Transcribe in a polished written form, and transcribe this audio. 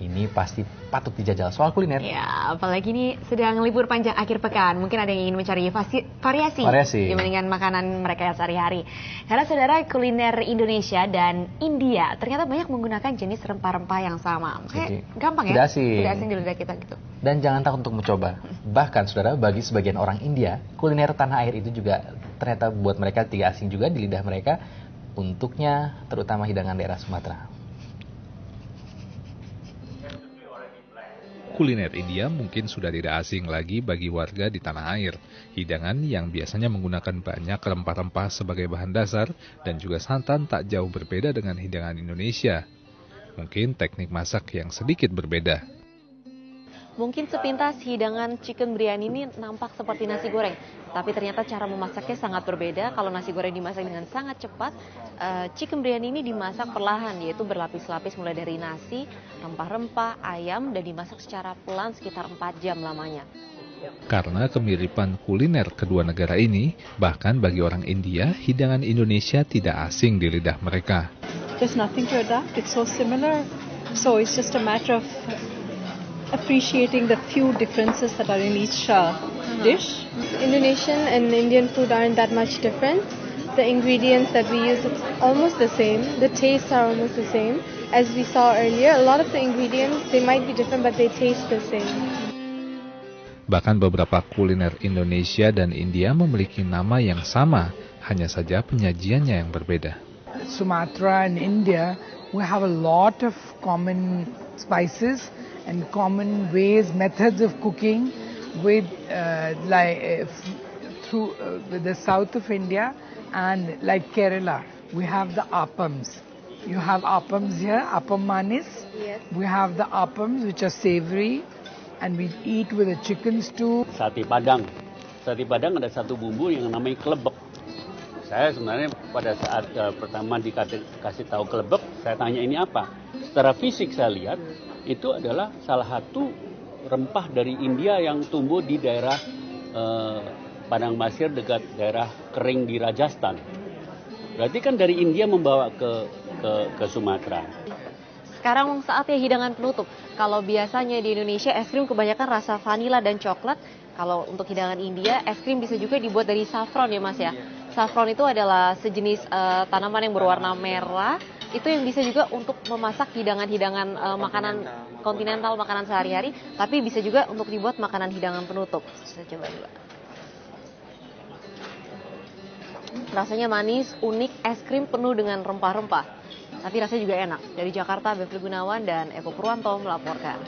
Ini pasti patut dijajal soal kuliner. Ya, apalagi ini sedang libur panjang akhir pekan. Mungkin ada yang ingin mencari variasi dibandingkan makanan mereka sehari-hari. Karena saudara, kuliner Indonesia dan India ternyata banyak menggunakan jenis rempah-rempah yang sama. Kayak gampang ya? Tidak asing di lidah kita gitu. Dan jangan takut untuk mencoba. Bahkan saudara, bagi sebagian orang India, kuliner tanah air itu juga ternyata buat mereka tidak asing juga di lidah mereka. Untuknya terutama hidangan daerah Sumatera. Kuliner India mungkin sudah tidak asing lagi bagi warga di tanah air. Hidangan yang biasanya menggunakan banyak rempah-rempah sebagai bahan dasar dan juga santan tak jauh berbeda dengan hidangan Indonesia. Mungkin teknik masak yang sedikit berbeda. Mungkin sepintas hidangan chicken biryani ini nampak seperti nasi goreng, tapi ternyata cara memasaknya sangat berbeda. Kalau nasi goreng dimasak dengan sangat cepat, chicken biryani ini dimasak perlahan, yaitu berlapis-lapis mulai dari nasi, rempah-rempah, ayam, dan dimasak secara pelan sekitar 4 jam lamanya. Karena kemiripan kuliner kedua negara ini, bahkan bagi orang India, hidangan Indonesia tidak asing di lidah mereka. There's nothing to adapt, it's so similar. So it's just a matter of appreciating the few differences that are in each dish. Indonesian and Indian food aren't that much different. The ingredients that we use is almost the same. The tastes are almost the same. As we saw earlier, a lot of the ingredients, they might be different but they taste the same. Bahkan beberapa kuliner Indonesia dan India memiliki nama yang sama, hanya saja penyajiannya yang berbeda. Sumatra and India, we have a lot of common spices and common ways, methods of cooking with with the south of India and like Kerala, we have the appams. You have appams here, appam manis. Yes. We have the appams which are savory and we eat with a chicken stew. Sate Padang. Sate Padang ada satu bumbu yang namanya klebek. Saya sebenarnya pada saat pertama dikasih tahu klebek, saya tanya ini apa. Secara fisik saya lihat itu adalah salah satu rempah dari India yang tumbuh di daerah Padang Pasir dekat daerah kering di Rajasthan. Berarti kan dari India membawa ke Sumatera. Sekarang saatnya hidangan penutup. Kalau biasanya di Indonesia es krim kebanyakan rasa vanila dan coklat. Kalau untuk hidangan India, es krim bisa juga dibuat dari saffron ya Mas ya. Saffron itu adalah sejenis tanaman yang berwarna merah. Itu yang bisa juga untuk memasak hidangan-hidangan makanan kontinental, makanan sehari-hari. Tapi bisa juga untuk dibuat makanan hidangan penutup. Kita coba dulu. Rasanya manis, unik, es krim penuh dengan rempah-rempah. Tapi rasanya juga enak. Dari Jakarta, Bevli Gunawan dan Eko Purwanto melaporkan.